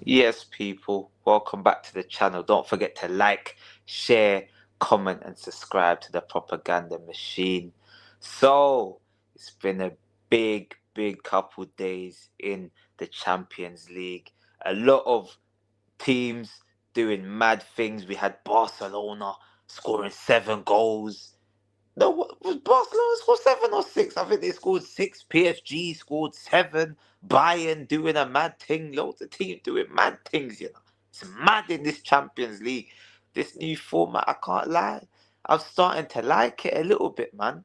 Yes, people, welcome back to the channel. Don't forget to like, share, comment, and subscribe to the propaganda machine. So, it's been a big couple days in the Champions League. A lot of teams doing mad things. We had Barcelona scoring 7 goals. No, was Barcelona scored 7 or 6? I think they scored 6. PSG scored 7. Bayern doing a mad thing. Loads of teams doing mad things, you know. It's mad in this Champions League. This new format, I can't lie. I'm starting to like it a little bit, man.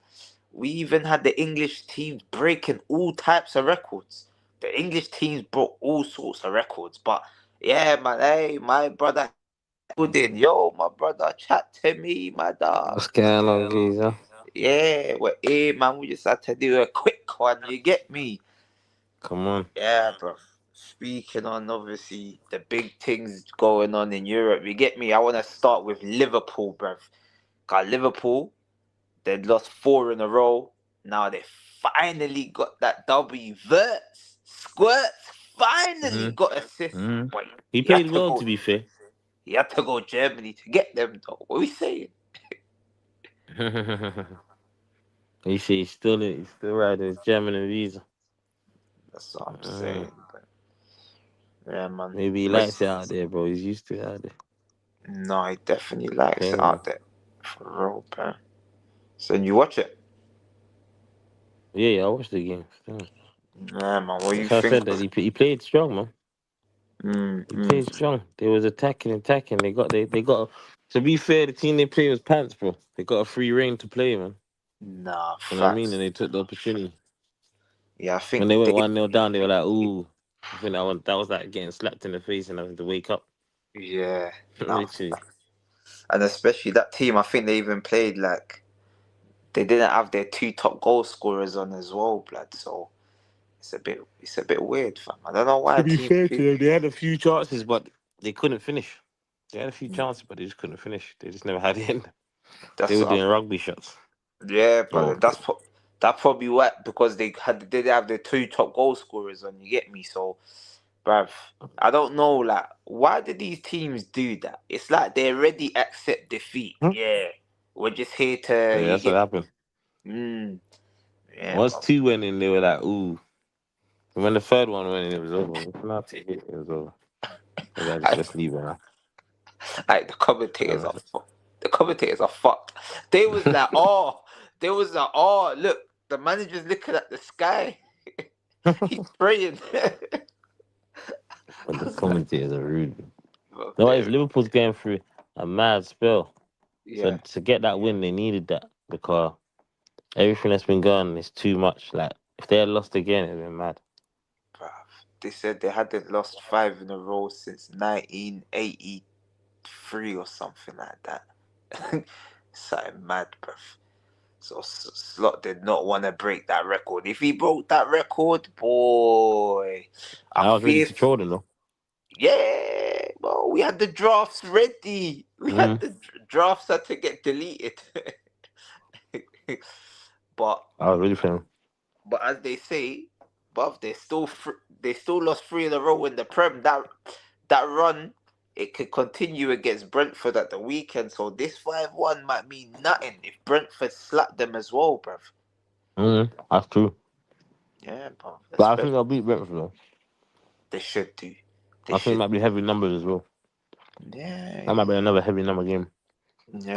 We even had the English teams breaking all types of records. The English teams broke all sorts of records. But yeah, man, hey, my brother good in. Yo, my brother, chat to me, my dog. What's going on, geezer? Yeah, well, hey, man, we just had to do a quick one. You get me? Come on. Yeah, bro. Speaking on obviously the big things going on in Europe, you get me? I want to start with Liverpool, bruv. Got Liverpool, they'd lost 4 in a row. Now they finally got that W. Verts, Squirts, finally hmm got assist. hmm But He he had played to well, go. to be fair. He had to go Germany to get them, though. What are we saying? He said he's still riding his German and visa. That's what I'm Mm. saying. But yeah, man. Maybe he likes it out there, bro. He's used to it out there. No, he definitely likes it Playing. out there. For real, bro. So you watch it? Yeah, I watched the game. Still. Yeah, man. What do you That's why I think? said that he played strong, man. He Mm. played strong. They was attacking. They got. To be fair, the team they played was pants, bro. They got a free reign to play, man. Nah, You know what I mean? And facts. they took the opportunity. Yeah, I When think they went they. 1-0 down, they were like, ooh. I think that was like getting slapped in the face and having to wake up. Yeah, nah. Literally. And especially that team, I think they even played like they didn't have their two top goal scorers on as well, blood. So it's a bit weird, fam. I don't know why To be teams fair to do. them, they had a few chances, but they couldn't finish. They had a few chances, but they just couldn't finish. They just never had it in. They That's were what doing I'm. rugby shots. Yeah, Oh, but that probably what because they did have the two top goal scorers on. You get me? So, bruv, I don't know. Like, why do these teams do that? It's like they already accept defeat. Hmm? Yeah, we're just here to Yeah, you that's what get. happened. Mm, yeah, Once bro. two went in, they were like, ooh. And when the third one went in, it was over. Not to hit, it was over. They like, just I, let's leave it now. like the commentators are fucked. They was like, oh, look, the manager's looking at the sky. He's praying. But I the was like, commentators are rude. well, No, is Liverpool's going through a mad spell. So yeah. to get that win, they needed that because everything that's been going is too much. Like if they had lost again, it'd been mad. Bruv. They said they hadn't lost 5 in a row since 1983 or something like that. Something mad, bruv. So Slot did not want to break that record. If he broke that record, boy, I I was ready fear. to troll them though. Yeah, bro, we had the drafts ready. We had Mm-hmm. the drafts had to get deleted. but I was ready for them. But as they say, bruv, they still lost 3 in a row in the Prem. That run it could continue against Brentford at the weekend. So this 5-1 might mean nothing if Brentford slap them as well, bruv. That's true. Yeah, bruv. But I think Especially they'll beat Brentford though. they should do. They I think it should. might be heavy numbers as well. Yeah, That might be another heavy number game.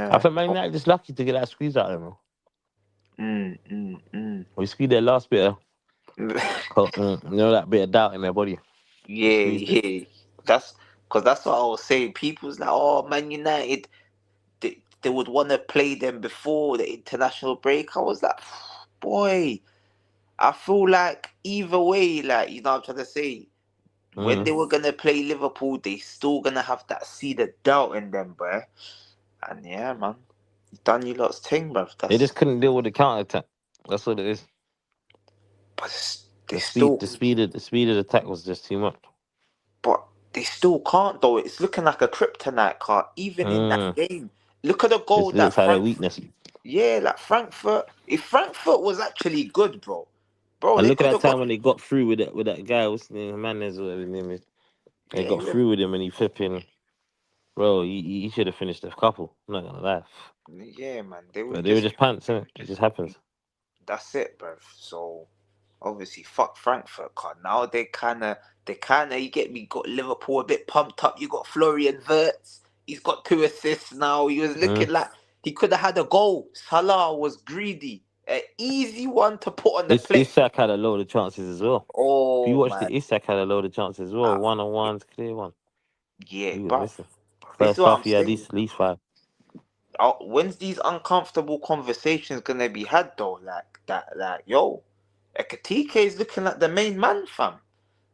I yeah. think Man United just lucky to get that squeeze out of them. Mm, mm, mm. We squeezed their last bit of, that bit of doubt in their body. We Yeah, squeezed it. yeah. That's because that's what I was saying. People's like, oh, Man United. They would want to play them before the international break. I was like, boy, I feel like either way, like, you know what I'm trying to say? When Mm. they were going to play Liverpool, they still going to have that seed of doubt in them, bro. And yeah, man, you done your lot's thing, bruv. They just couldn't deal with the counter attack. That's what it is. But they The speed, still, the speed of the attack was just too much. but they still can't, though. It's looking like a kryptonite card, even in that Mm. game. Look at the goal It that looks like their Frankfurt. weakness. Yeah, like Frankfurt. If Frankfurt was actually good, bro, And they look at could that have time got. when they got through with that guy. What's his name? Hernandez or whatever his name is. They Yeah, got through with him and he flipping. Bro, he should have finished a couple. I'm not gonna lie. yeah, man. They was But they were just just pants, innit? It just happens. that's it, bruv. So obviously, fuck Frankfurt. Cause now they kind of, you get me, got Liverpool a bit pumped up. You got Florian Wirtz. He's got 2 assists now. He was looking Mm. like he could have had a goal. Salah was greedy. An easy one to put on the plate. Isak had a load of chances as well. If you Oh watched man, it, Isak had a load of chances as well. uh, 1-on-ones, clear one. yeah, He was bruv. missing. This is First what half, I'm he had saying. at least five. When's these uncomfortable conversations gonna be had though? Like that, like yo, Ekatike is looking like the main man, fam.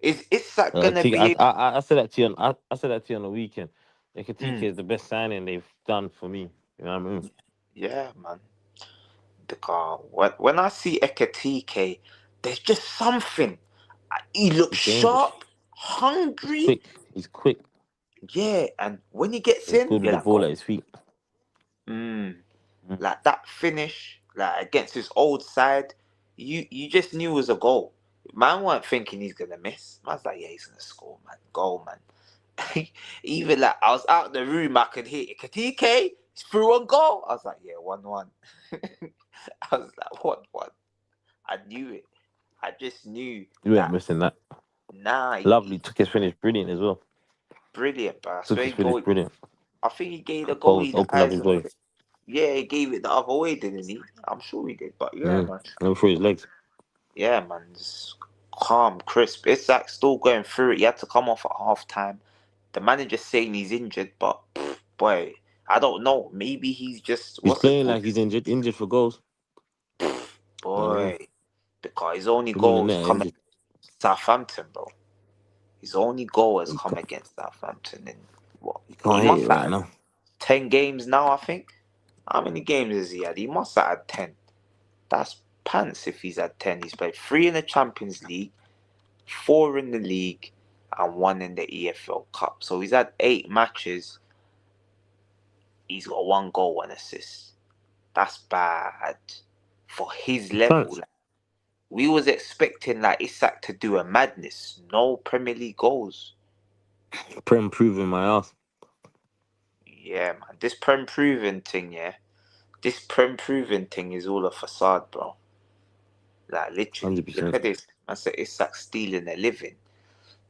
Is Isak gonna be able? I said that to you on I said that to you on the weekend. Ekatike Mm, is the best signing they've done for me. You know what I mean? yeah, man. Because when I see Ekatike, there's just something. He looks He's dangerous. sharp, hungry. Quick. He's quick. Yeah, and when he gets He's in, good with you're the like, ball oh, at his feet. mm. Mm. Like that finish, like against his old side, you just knew it was a goal. Man weren't thinking he's gonna miss. Man's like, yeah, he's gonna score, man. Goal, man. Even like I was out the room, I could hear it. Katike, he's through on goal. I was like, yeah, 1-1. I was like, what? I knew it. I just knew You ain't that. missing that. Nah, Lovely. Took his finish brilliant as well. brilliant, but I Took swear his he finish goal. brilliant. I think he gave the Post. goalie the Opened up eyes his of body. it. Yeah, he gave it the other way, didn't he? I'm sure he did. But yeah, Mm. man. Went through his legs. Yeah, man, just calm, crisp. Isaac still going through it. He had to come off at half time. The manager's saying he's injured, but boy, I don't know. Maybe he's just He's what's it playing called? like he's injured for goals. You know what I mean? Boy, because his only Him and the goals net are come injured. against Southampton, bro. His only goal has He come can't, against Southampton in what? he He can't hit must it have right had now. 10 games now, I think. How many games has he had? He must have had 10. That's pants if he's had 10. He's played 3 in the Champions League, 4 in the league, and 1 in the EFL Cup. So he's had 8 matches. He's got 1 goal, 1 assist. That's bad for his level. Chance. Like, we was expecting like Isak to do a madness. No Premier League goals. Prem proving my ass. Yeah, man. This Prem proven thing, yeah. This Prem proven thing is all a facade, bro. Like literally, look 100%. at this. I said Isak stealing a living.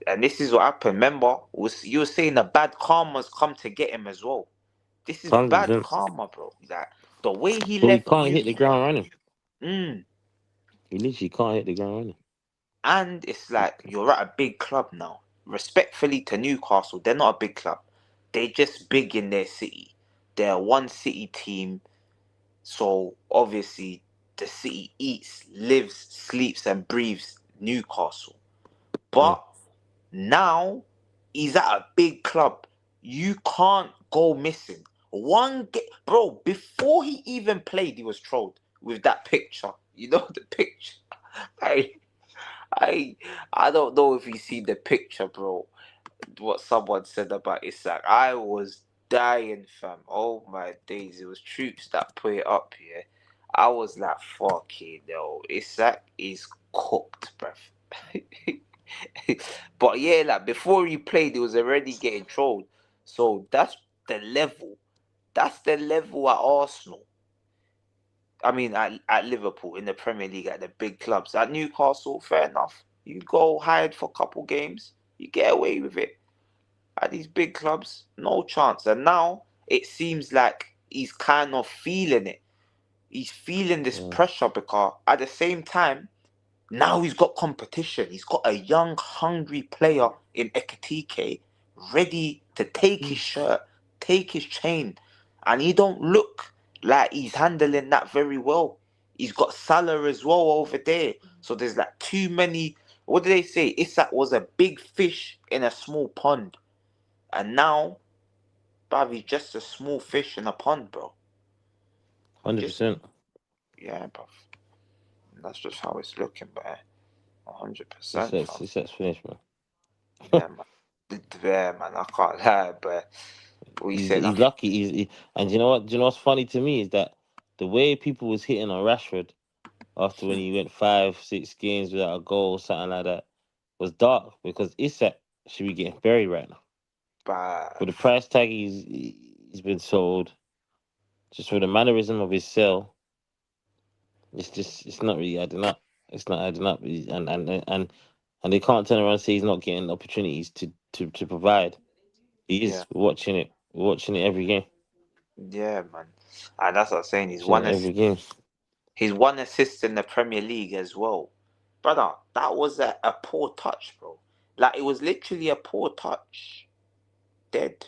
And this is what happened. Remember, you were saying the bad karma's come to get him as well. This is bad 100%. karma, bro. Like the way he Bro, he left can't you, hit the ground running. mm, He literally can't hit the ground running. and it's like you're at a big club now. Respectfully to Newcastle, they're not a big club. They're just big in their city. They're a one city team, so obviously the city eats, lives, sleeps, and breathes Newcastle. Mm. But now he's at a big club. You can't go missing. Bro, before he even played, he was trolled with that picture. You know the picture. I I I don't know if you see the picture, bro. What someone said about Isak. I was dying, fam. Oh my days. It was troops that put it up here. I was like, fucking no. Isak is cooked, bruv. But yeah, like before he played, he was already getting trolled. So that's the level. That's the level at Arsenal. I mean, at Liverpool in the Premier League, at the big clubs. At Newcastle, fair enough. You go hide for a couple games, you get away with it. At these big clubs, no chance. And now it seems like he's kind of feeling it. He's feeling this Yeah. pressure because at the same time, now he's got competition. He's got a young, hungry player in Ekatike ready to take his Mm. shirt, take his chain. And he don't look like he's handling that very well. He's got Salah as well over there. So there's like too many. What do they say? Isak was a big fish in a small pond. And now, bruv, he's just a small fish in a pond, bro. He just, 100%. yeah, bruv. That's just how it's looking, but 100%, fam. Isak's finished, man. Yeah, man. Yeah, man, I can't lie, but we said He's nothing. lucky. And you know what? Do you know what's funny to me is that the way people was hitting on Rashford after when he went 5, 6 games without a goal, something like that, was dark because Isak should be getting buried right now. For the Bruv. price tag he's been sold, just for the mannerism of his sell, it's not really adding up. It's not adding up, and they can't turn around and say he's not getting opportunities to provide. He Yeah. is watching it. We're watching it every game. Yeah, man. And that's what I'm saying. Watching it every game. He's one assist in the Premier League as well. Brother, that was a poor touch, bro. Like, it was literally a poor touch. Dead.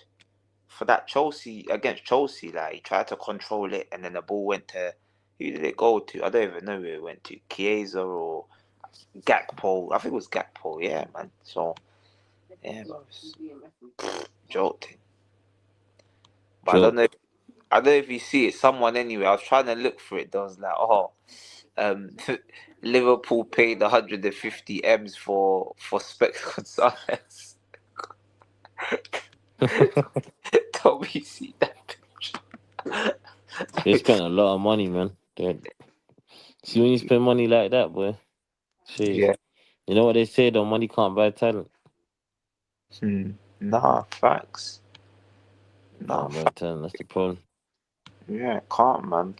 For that Chelsea, against Chelsea, like, he tried to control it and then the ball went to, who did it go to? I don't even know where it went to. Chiesa or Gakpo. I think it was Gakpo, yeah, man. So, yeah, bro. Jolting. But Joke. I don't know if you see it. Someone anyway, I was trying to look for it. There was like, um, Liverpool paid 150 M's for Specs Gonzalez. Don't you see that picture? They spent a lot of money, man. See, when you spend money like that, boy, jeez. Yeah. You know what they say, though? Money can't buy talent. Nah, facts. Nah, Can't buy talent. That's the problem. yeah, can't, man.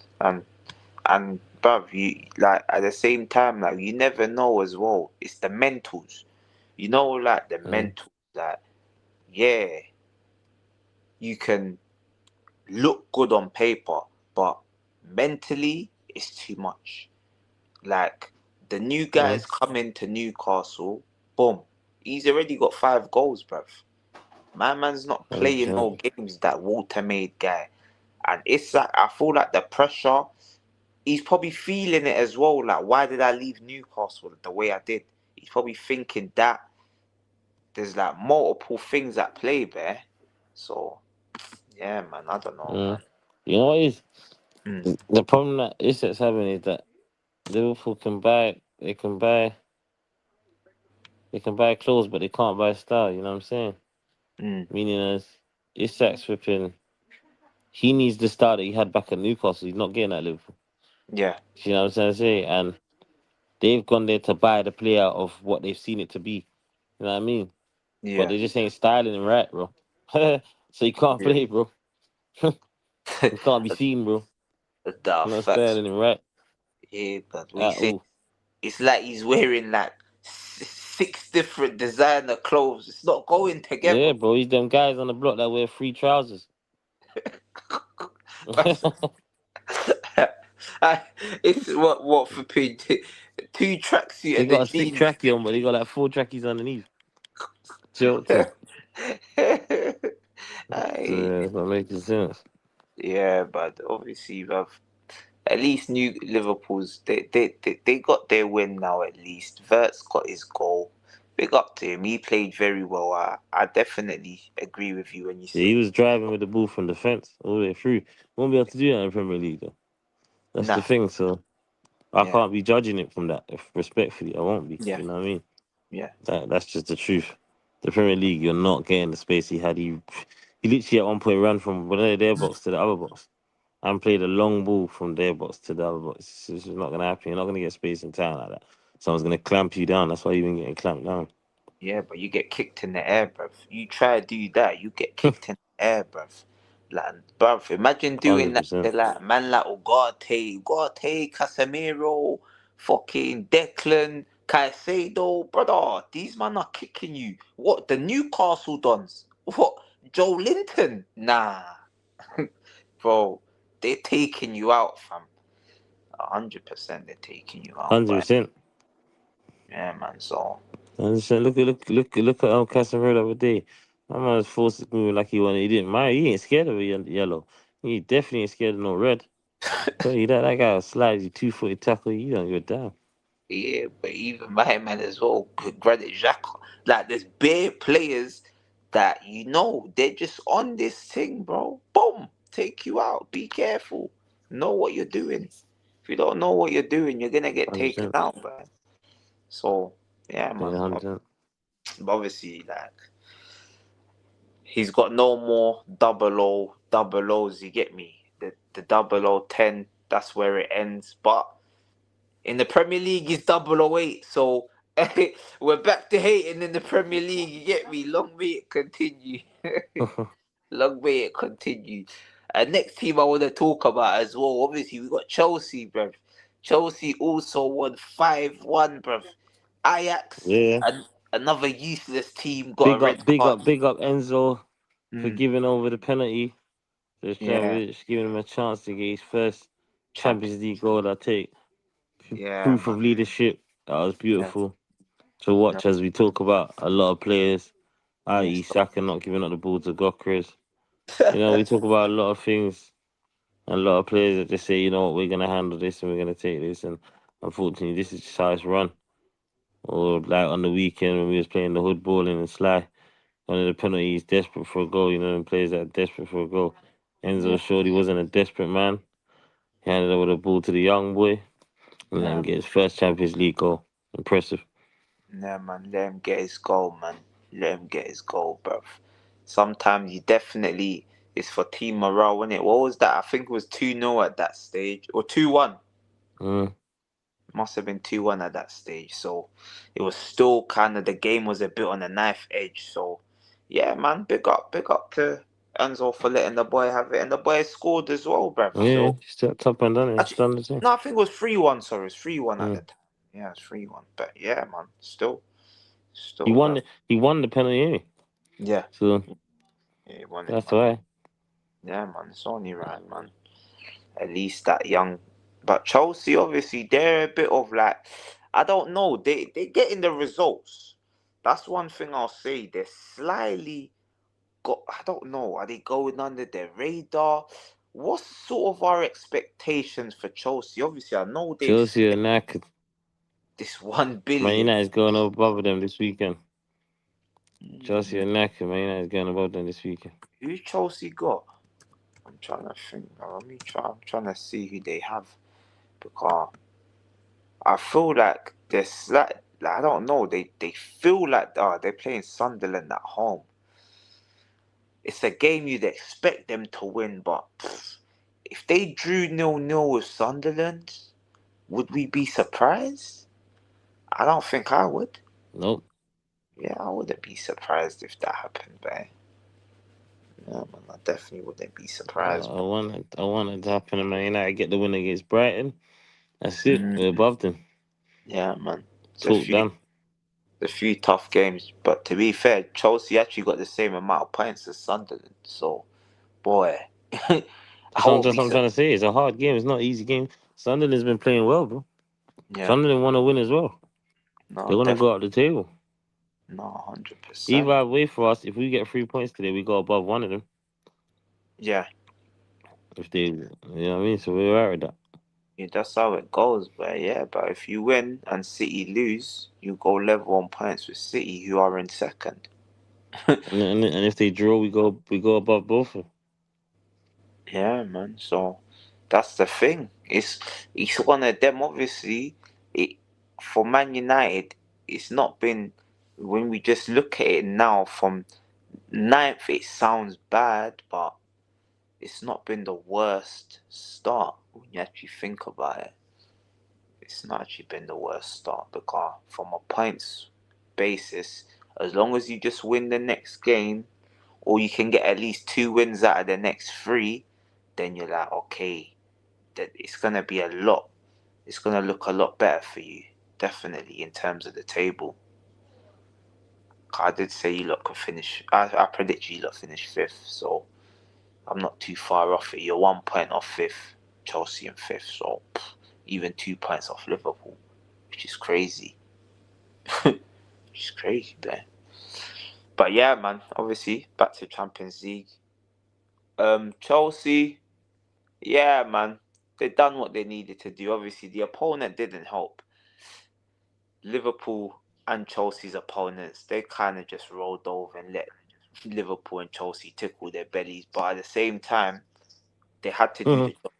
And bruv, you like at the same time, like you never know as well. It's the mentals, like the Mm. mentals. That yeah, you can look good on paper, but mentally it's too much. Like the new Mm. guys coming to Newcastle, boom, he's already got 5 goals, bruv. My man's not playing 100%. no games. That Walter made guy, and it's like I feel like the pressure. He's probably feeling it as well. Like, why did I leave Newcastle the way I did? He's probably thinking that there's like multiple things at play there. So yeah, man, I don't know, Mm. man. You know what is Mm, the problem that Isak's having is that Liverpool they can buy clothes, but they can't buy style. You know what I'm saying? mm, Meaning as Isak's flipping, he needs the style that he had back at Newcastle. He's not getting at Liverpool. yeah, You know what I'm trying to say? And they've gone there to buy the player of what they've seen it to be. You know what I mean? But yeah, they just ain't styling him right, bro. So you can't yeah. play, bro. He can't be seen, bro. The You're not facts, styling him right yeah, but we at say all. it's like he's wearing like 6 different designer clothes. It's not going together, Yeah, bro. He's them guys on the block that wear free trousers. bro. It's what for paid 2 tracksuit They and the got a sick jeans. trackie on, but they got like 4 trackies underneath. Jilting. Aye. It's not making sense. Yeah, but obviously, bruv, at least New Liverpool's they got their win now. At least Vert's got his goal. Big up to him. He played very well. I definitely agree with you when you Yeah, he say was driving with the ball from the fence all the way through. Won't be able to do that in the Premier League, though. That's the nah. thing. So I Yeah, can't be judging it from that. If respectfully, I won't be. yeah, You know what I mean? yeah, That's just the truth. The Premier League, you're not getting the space he had. He literally at one point ran from one of their box to the other box and played a long ball from their box to the other box. It's just not going to happen. You're not going to get space in town like that. Someone's going to clamp you down. That's why you've been getting clamped down. yeah. But you get kicked in the air, bruv. You try to do that, you get kicked in the air, bruv. Like, bruv, imagine doing that 100%. to like man like Ugarte, Casemiro, fucking Declan, Caicedo, brother. These men are kicking you. What the Newcastle dons? What Joe Linton? Nah, bro, they're taking you out, fam. 100%, they're taking you out, but 100%. yeah, man. So 100%. Look at Casemiro the other day. My man was forced to move like he wanted. He didn't mind. He ain't scared of a yellow. He definitely ain't scared of no red. Tell you that guy will slide you 2 foot tackle. You don't give a damn. yeah, but even my man as well, Granit Xhaka. Like there's bare players that they're just on this thing, bro. Boom, take you out. Be careful. Know what you're doing. If you don't know what you're doing, you're gonna get taken 100%. out, man. So yeah, Yeah, man. 100%. But obviously, like he's got no more double O's. You get me? The 0010. That's where it ends. But in the Premier League, he's 008. So We're back to hating in the Premier League. You get me? Long may it continue. Long may it continue. And next team I want to talk about as well. Obviously, we got Chelsea, bruv. Chelsea also won 5-1, bruv. Ajax, Yeah. and another useless team, got a red card. Big up Enzo for Mm, giving over the penalty. yeah, Just giving him a chance to get his first Champions Champions League League. goal. I take Yeah, proof man. of leadership. That was Yeah, beautiful to watch as we talk about a lot of players, i.e. yes. Saka not giving up the ball to Gokras. We talk about a lot of things. A lot of players that just say, you know what, we're gonna handle this and we're gonna take this, and unfortunately, this is just how it's run. Or like on the weekend when we was playing the hood ball and Sly, one of the penalties, desperate for a goal. And players that are desperate for a goal. Yeah, Enzo showed he wasn't a desperate man. He handed over the ball to the young boy and let him yeah, get his first Champions League goal. Impressive. yeah, man. Let him get his goal, man. Let him get his goal, bruv. Sometimes you definitely, it's for team morale, wasn't it? What was that? I think it was 2-0 at that stage, or 2-1. Mm. Must have been 2-1 at that stage. So it was still kind of, the game was a bit on the knife edge. So yeah, man, big up to Enzo for letting the boy have it. And the boy scored as well, bruv. Yeah, So stepped up and done it. He's actually, done the thing. no, I think it was 3-1, sorry. It was 3-1 at the Mm. time. Yeah, it was 3-1. But yeah, man, still, He still, won. bruv. He won the penalty. Anyway. Yeah, So yeah, he won it, that's man. why. Yeah, man, it's only right, man. At least that young. But Chelsea, obviously, they're a bit of like, I don't know, they getting the results. That's one thing I'll say. They're slightly got. I don't know. Are they going under their radar? What's sort of our expectations for Chelsea? Obviously, I know they've Chelsea are spent knackered. this 1 billion. Man United is going above them this weekend. Chelsea Mm, are knackered. Man United is going above them this weekend. who Chelsea got? I'm trying to think. Let me try. I'm trying to see who they have because I feel like they're like, I don't know. They feel like they're playing Sunderland at home. It's a game you'd expect them to win, but if they drew 0-0 with Sunderland, would we be surprised? I don't think I would. Nope. Yeah, I wouldn't be surprised if that happened, but yeah, man, I definitely wouldn't be surprised, I man. want it. I want it to happen. And Man United get the win against Brighton. That's it. We're Mm, above them. yeah, man. It's Talk done. a few tough games, but to be fair, Chelsea actually got the same amount of points as Sunderland. So, boy, I won't That's be what I'm trying to say. It's a hard game. It's not an easy game. Sunderland's been playing well, bro. yeah, Sunderland want to win as well. They no, want to definitely, go up the table. no, 100%. Either way for us, if we get 3 points today, we go above one of them. Yeah, If they, you know what I mean? So we're all right with that. yeah, that's how it goes. But yeah, but if you win and City lose, you go level on points with City, who are in second. And if they draw, we go above both of them. Yeah, man. So that's the thing. It's one of them. Obviously, it for Man United, it's not been. When we just look at it now from ninth, it sounds bad, but it's not been the worst start when you actually think about it. It's not actually been the worst start because from a points basis, as long as you just win the next game, or you can get at least 2 wins out of the next three, then you're like, okay, that it's gonna be a lot. It's gonna look a lot better for you, definitely in terms of the table. I did say you lot could finish. I predict you lot finish fifth, so I'm not too far off it. You're 1 point off fifth, Chelsea in fifth, so even 2 points off Liverpool, which is crazy. Which is crazy, man. But yeah, man. Obviously, back to Champions League. Chelsea. Yeah, man. They done what they needed to do. Obviously, the opponent didn't help. Liverpool and Chelsea's opponents, they kind of just rolled over and let Liverpool and Chelsea tickle their bellies. But at the same time, they had to do Mhm. the job.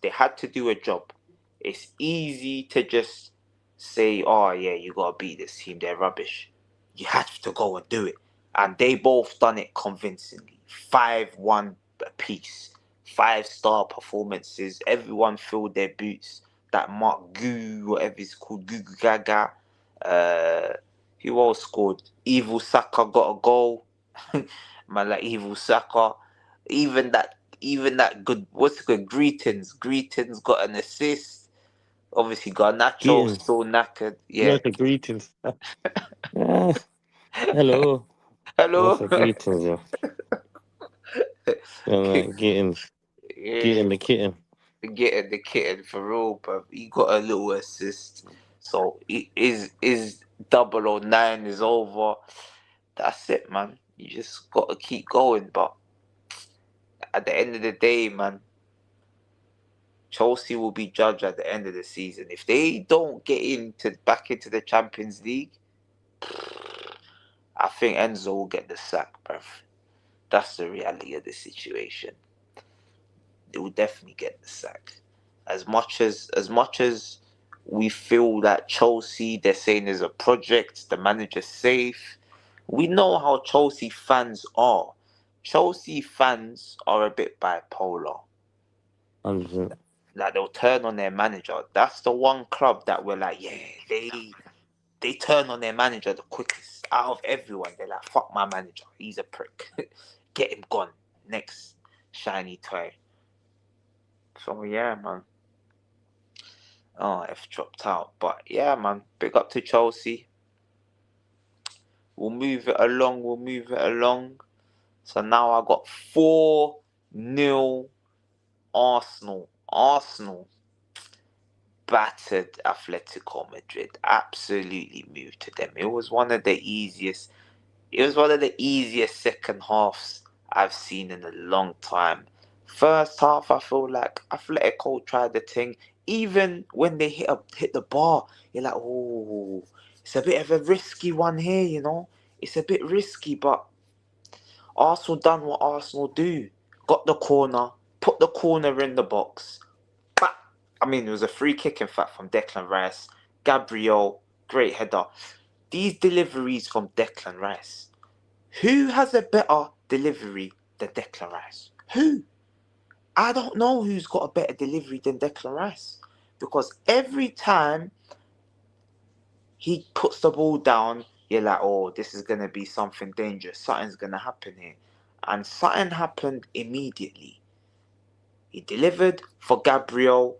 They had to do a job. It's easy to just say, "Oh yeah, you gotta beat this team. They're rubbish." You have to go and do it, and they both done it convincingly. 5-1 apiece, 5-star performances. Everyone filled their boots. That Mark Goo, whatever it's called, Goo Goo Gaga, Uh, who else scored? Evil Saka got a goal. Man, like Evil Saka. Even that good. What's it called? Greetings. Greetings got an assist. Obviously, Garnacho Greetings. still knackered. No, Yeah. the greetings. Ah, hello. What's Hello. the greetings, yo? Yeah, man, getting Yeah, the kitten. getting the kitten for real, but he got a little assist. So his 009 is over. That's it, man. You just got to keep going. But at the end of the day, man, Chelsea will be judged at the end of the season. If they don't get back into the Champions League, I think Enzo will get the sack, bruv. That's the reality of the situation. They will definitely get the sack. As much as we feel that Chelsea, they're saying is a project, the manager's safe. We know how Chelsea fans are. Chelsea fans are a bit bipolar. 100%. Like they'll turn on their manager. That's the one club that we're like, yeah, they turn on their manager the quickest out of everyone. They're like, fuck my manager, he's a prick. Get him gone. Next shiny toy. So yeah, man. Oh, F dropped out. But yeah, man. Big up to Chelsea. We'll move it along. We'll move it along. So now I got 4-0 Arsenal. Arsenal battered Atletico Madrid. Absolutely moved to them. It was one of the easiest. It was one of the easiest second halves I've seen in a long time. First half, I feel like Atletico tried the thing. Even when they hit the bar, you're like, oh, it's a bit of a risky one here, you know. It's a bit risky, but Arsenal done what Arsenal do. Got the corner, put the corner in the box. But I mean, it was a free kick, in fact, from Declan Rice. Gabriel, great header. These deliveries from Declan Rice. Who has a better delivery than Declan Rice? Who? I don't know who's got a better delivery than Declan Rice. Because every time he puts the ball down, you're like, oh, this is going to be something dangerous. Something's going to happen here. And something happened immediately. He delivered for Gabriel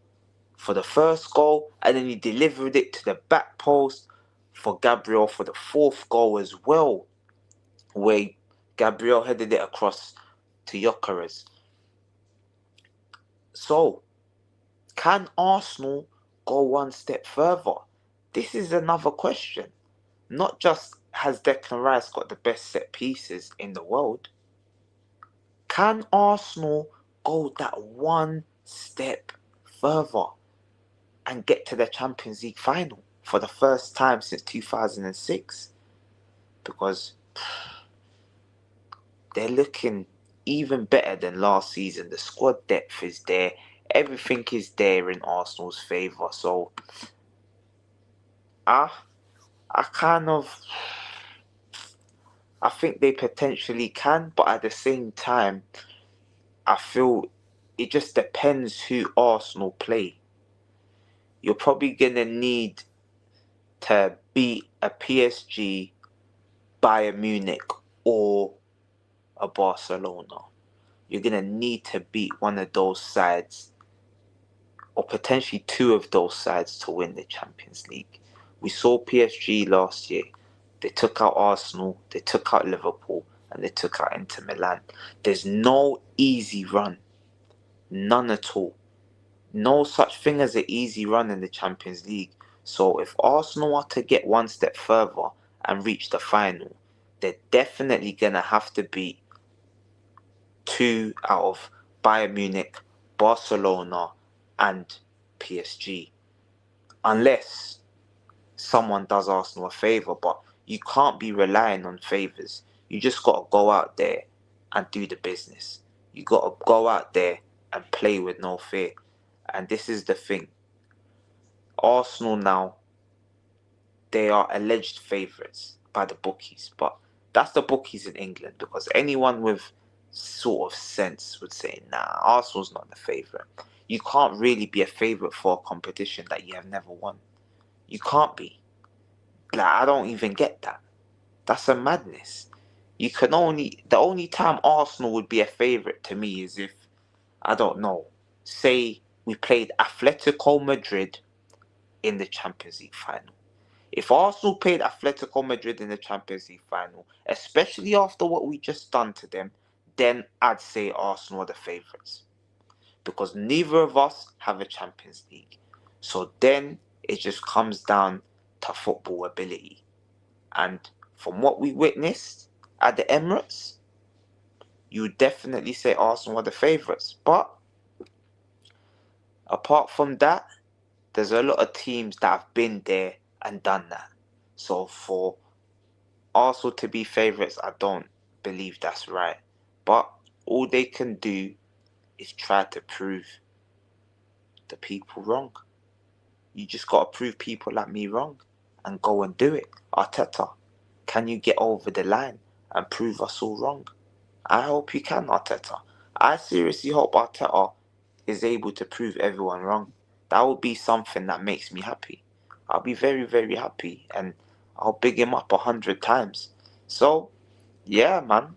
for the first goal, and then he delivered it to the back post for Gabriel for the fourth goal as well, where Gabriel headed it across to Gyökeres. So, can Arsenal go one step further? This is another question. Not just has Declan Rice got the best set pieces in the world, can Arsenal go that one step further and get to the Champions League final for the first time since 2006? Because they're looking even better than last season. The squad depth is there. Everything is there in Arsenal's favour. So I I kind of I think they potentially can, but at the same time, I feel it just depends who Arsenal play. You're probably gonna need to beat a PSG, Bayern Munich, or a Barcelona. You're gonna need to beat one of those sides, or potentially two of those sides, to win the Champions League. We saw PSG last year. They took out Arsenal, they took out Liverpool, and they took out Inter Milan. There's no easy run. None at all. No such thing as an easy run in the Champions League. So if Arsenal are to get one step further and reach the final, they're definitely going to have to beat two out of Bayern Munich, Barcelona, and PSG. Unless someone does Arsenal a favour, but you can't be relying on favours. You just got to go out there and do the business. You got to go out there and play with no fear. And this is the thing. Arsenal now, they are alleged favourites by the bookies, but that's the bookies in England, because anyone with sort of sense would say, nah, Arsenal's not the favourite. You can't really be a favourite for a competition that you have never won. You can't be. Like, I don't even get that. That's a madness. The only time Arsenal would be a favourite to me is if, I don't know, say we played Atletico Madrid in the Champions League final. If Arsenal played Atletico Madrid in the Champions League final, especially after what we just done to them, then I'd say Arsenal are the favourites. Because neither of us have a Champions League. So then it just comes down to football ability. And from what we witnessed at the Emirates, you would definitely say Arsenal are the favourites. But apart from that, there's a lot of teams that have been there and done that. So for Arsenal to be favourites, I don't believe that's right. But all they can do is try to prove the people wrong. You just got to prove people like me wrong and go and do it. Arteta, can you get over the line and prove us all wrong? I hope you can, Arteta. I seriously hope Arteta is able to prove everyone wrong. That would be something that makes me happy. I'll be very, very happy, and I'll big him up 100 times. So, yeah, man.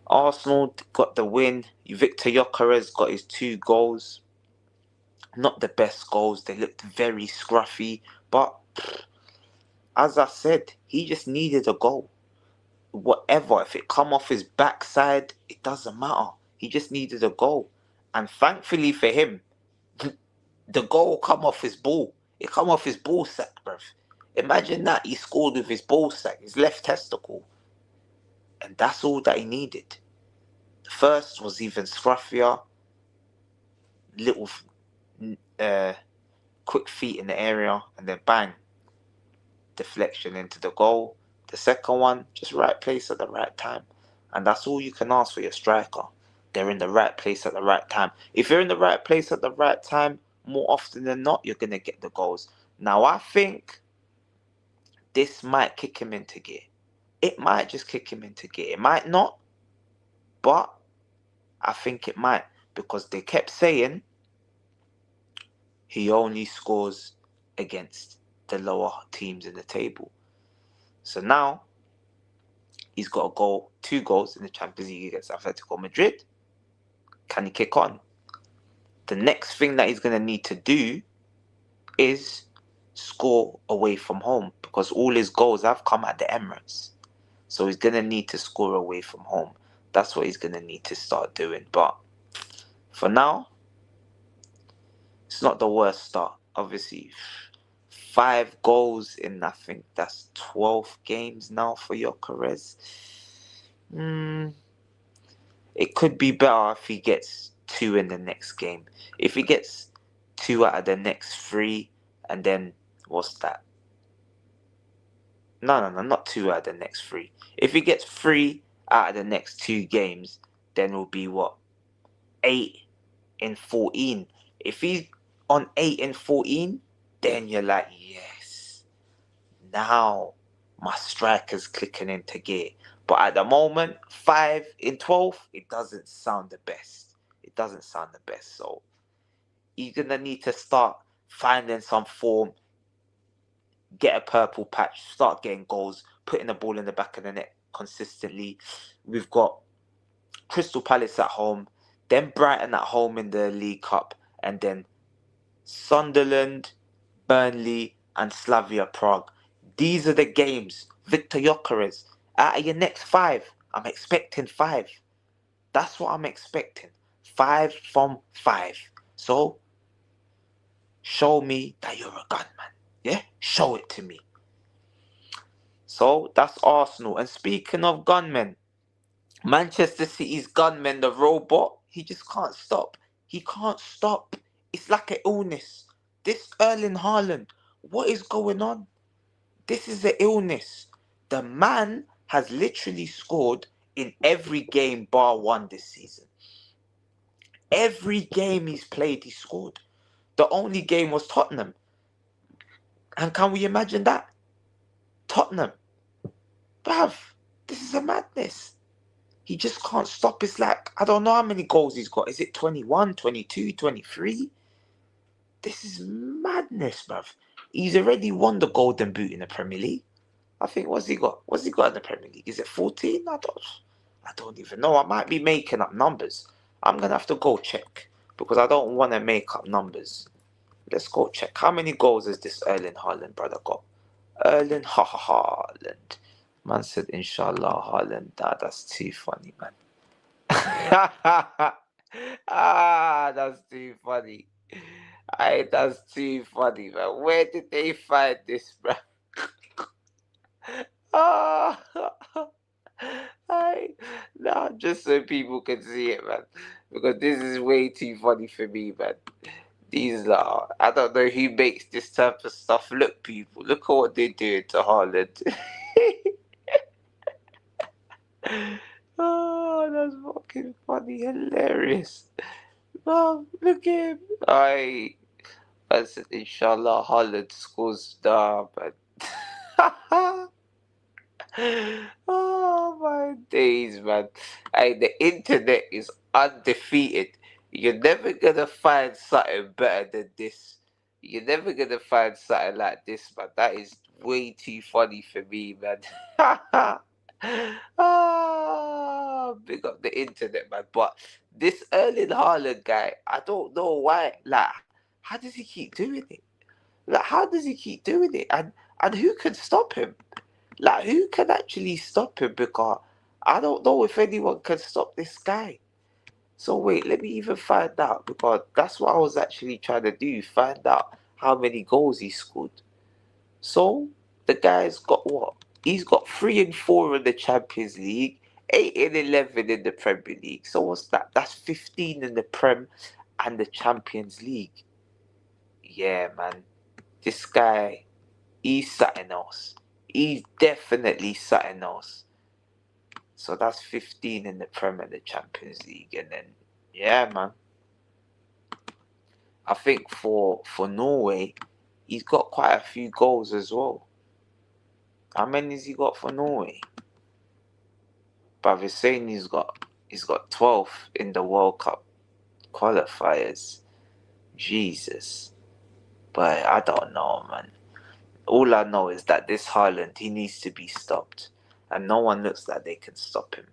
Arsenal got the win. Victor Gyökeres got his 2 goals. Not the best goals. They looked very scruffy. But, as I said, he just needed a goal. Whatever, if it come off his backside, it doesn't matter. He just needed a goal. And thankfully for him, the goal come off his ball. It come off his ball sack, bruv. Imagine that he scored with his ball sack, his left testicle. And that's all that he needed. The first was even scruffier. Little quick feet in the area, and then bang, deflection into the goal. The second one, just right place at the right time. And that's all you can ask for your striker. They're in the right place at the right time. If you're in the right place at the right time, more often than not, you're going to get the goals. Now, I think this might kick him into gear. It might just kick him into gear. It might not, but I think it might, because they kept saying he only scores against the lower teams in the table. So now he's got a goal, 2 goals in the Champions League against Atletico Madrid. Can he kick on? The next thing that he's going to need to do is score away from home, because all his goals have come at the Emirates. So he's going to need to score away from home. That's what he's going to need to start doing. But for now, it's not the worst start. Obviously, 5 goals in, I think that's 12 games now for Gyökeres. It could be better if he gets 2 in the next game. If he gets 2 out of the next 3, and then what's that? No, not 2 out of the next 3. If he gets 3 out of the next 2 games, then it'll be what? 8 in 14. If he's on 8 in 14, then you're like, yes, now my striker's clicking into gear. But at the moment, 5 in 12, it doesn't sound the best. It doesn't sound the best. So you're going to need to start finding some form, get a purple patch, start getting goals, putting the ball in the back of the net consistently. We've got Crystal Palace at home, then Brighton at home in the League Cup, and then Sunderland, Burnley, and Slavia Prague. These are the games. Victor Gyökeres, out of your next 5, I'm expecting 5. That's what I'm expecting. 5 from 5. So, show me that you're a gunman. Yeah? Show it to me. So, that's Arsenal. And speaking of gunmen, Manchester City's gunman, the robot, he just can't stop. He can't stop. It's like an illness. This Erling Haaland, what is going on? This is an illness. The man has literally scored in every game bar 1 this season. Every game he's played, he scored. The only game was Tottenham. And can we imagine that? Tottenham. Bruv, this is a madness. He just can't stop. It's like, I don't know how many goals he's got. Is it 21, 22, 23? This is madness, bruv. He's already won the Golden Boot in the Premier League. I think what's he got? What's he got in the Premier League? Is it 14? I don't even know. I might be making up numbers. I'm gonna have to go check because I don't want to make up numbers. Let's go check. How many goals has this Erling Haaland brother got? Erling Haaland. Man said, Inshallah, Haaland. Nah, that's too funny, man. That's too funny. That's too funny, man. Where did they find this, bro? Ah, nah, just so people can see it, man. Because this is way too funny for me, man. These are, I don't know who makes this type of stuff. Look, people, look at what they're doing to Haaland. Oh, that's fucking funny, hilarious. Oh, look at him. I said, Inshallah, Haaland scores. Nah, man. Oh my days, man. The internet is undefeated. You're never gonna find something better than this. You're never gonna find something like this, man. That is way too funny for me, man. Big up the internet, man. But this Erling Haaland guy, I don't know why. Like, how does he keep doing it? Like, how does he keep doing it? And who can stop him? Like, who can actually stop him? Because I don't know if anyone can stop this guy. So wait, let me even find out, because that's what I was actually trying to do, find out how many goals he scored. So the guy's got what? He's got 3 and 4 in the Champions League, 8 and 11 in the Premier League. So what's that? That's 15 in the Prem and the Champions League. Yeah, man. This guy, he's something else. He's definitely something else. So that's 15 in the Premier, the Champions League, and then yeah, man. I think for Norway, he's got quite a few goals as well. How many has he got for Norway? But they're saying he's got 12 in the World Cup qualifiers. Jesus, but I don't know, man. All I know is that this Haaland, he needs to be stopped, and no one looks like they can stop him.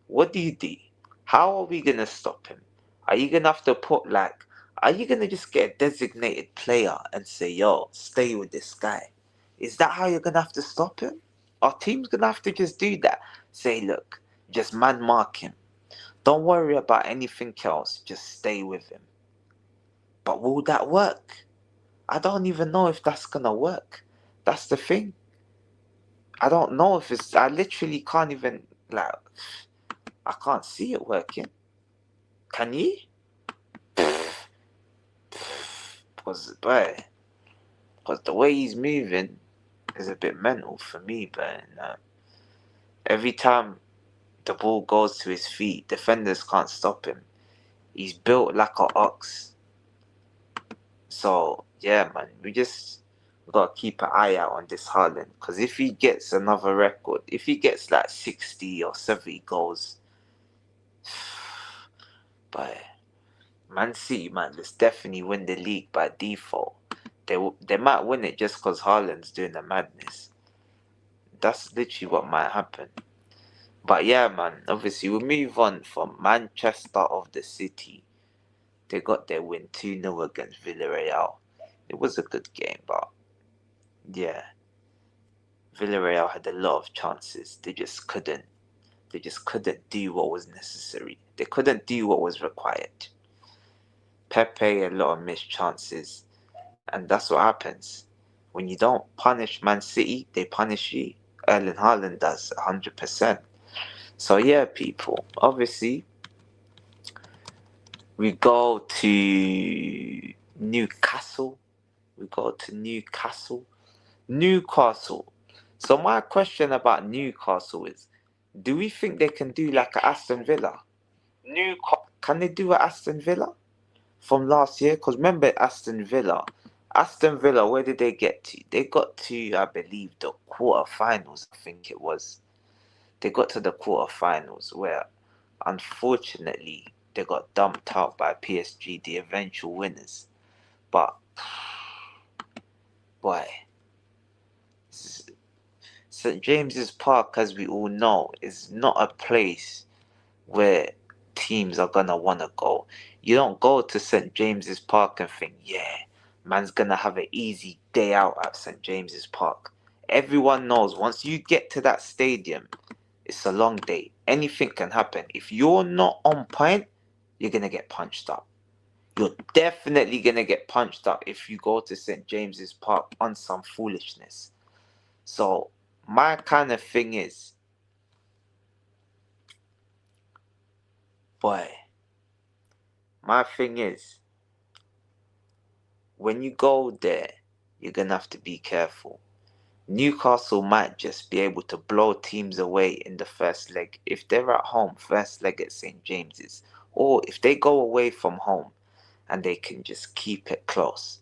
What do you do? How are we gonna stop him? Are you gonna have to put are you gonna just get a designated player and say, yo, stay with this guy? Is that how you're gonna have to stop him? Our team's gonna have to just do that. Say, look, just man mark him. Don't worry about anything else, just stay with him. But will that work? I don't even know if that's gonna work. That's the thing. I don't know if it's. I literally can't even I can't see it working. Can you? Because the way he's moving is a bit mental for me. But every time the ball goes to his feet, defenders can't stop him. He's built like an ox. So yeah, man, we gotta keep an eye out on this Haaland, because if he gets another record, if he gets like 60 or 70 goals, but Man City, man, let's definitely win the league by default. They might win it just because Haaland's doing the madness. That's literally what might happen. But yeah, man, obviously we'll move on from Manchester of the City. They got their win 2-0 against Villarreal. It was a good game, but yeah, Villarreal had a lot of chances. They just couldn't do what was necessary. They couldn't do what was required. Pepe, a lot of missed chances, and that's what happens. When you don't punish Man City, they punish you. Erling Haaland does 100%. So yeah, people, obviously we go to Newcastle. Newcastle. So my question about Newcastle is, do we think they can do like a Aston Villa? Can they do a Aston Villa from last year? Because remember Aston Villa, where did they get to? They got to, I believe, the quarterfinals. I think it was. They got to the quarterfinals where, unfortunately, they got dumped out by PSG, the eventual winners. But Boy, St James's Park, as we all know, is not a place where teams are gonna wanna go. You don't go to St James's Park and think, yeah, man's gonna have an easy day out at St James's Park. Everyone knows once you get to that stadium, it's a long day. Anything can happen. If you're not on point, you're gonna get punched up. You're definitely gonna get punched up if you go to St James's Park on some foolishness. So my kind of thing is, boy, my thing is, when you go there, you're gonna have to be careful. Newcastle might just be able to blow teams away in the first leg if they're at home, first leg at St James's, or if they go away from home and they can just keep it close,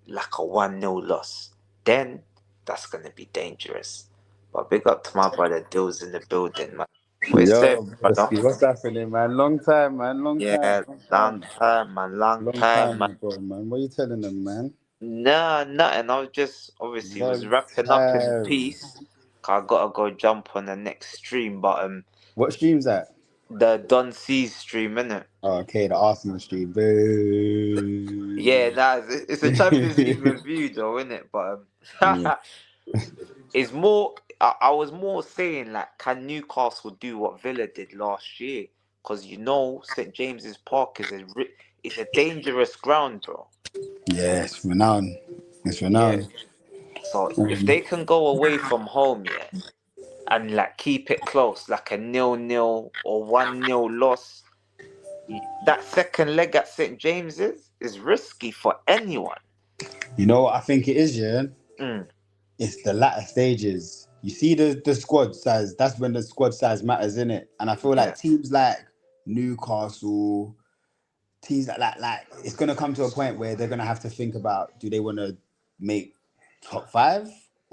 like a 1-0 loss, then that's gonna be dangerous. But big up to my brother Dillz in the building, man. What you say, Yo, brother? broski, what's happening, man? Long time, man. Long time. Yeah, Long long time. time, man. Long Long time, time man. ago, man. What are you telling them, man? Nah, nothing. I was just obviously was Long wrapping up in time. peace. 'Cause I gotta go jump on the next stream, but What stream's that? the Don C stream, innit? Oh, okay, the Arsenal stream. Yeah, Boo. nah, it's a Champions League review though, innit? But Yeah. it's more. I was more saying like, can Newcastle do what Villa did last year? Because you know St James's Park is a dangerous ground, bro. Yeah, it's renowned. It's Yeah. renowned. So if they can go away from home, yeah, and like keep it close, like a 0-0 or 1-0 loss, that second leg at St James's is risky for anyone. You know what I think it is, yeah? Mm, It's the latter stages. You see the squad size. That's when the squad size matters, innit? And I feel yeah, like teams like Newcastle, teams like it's gonna come to a point where they're gonna have to think about, do they want to make top five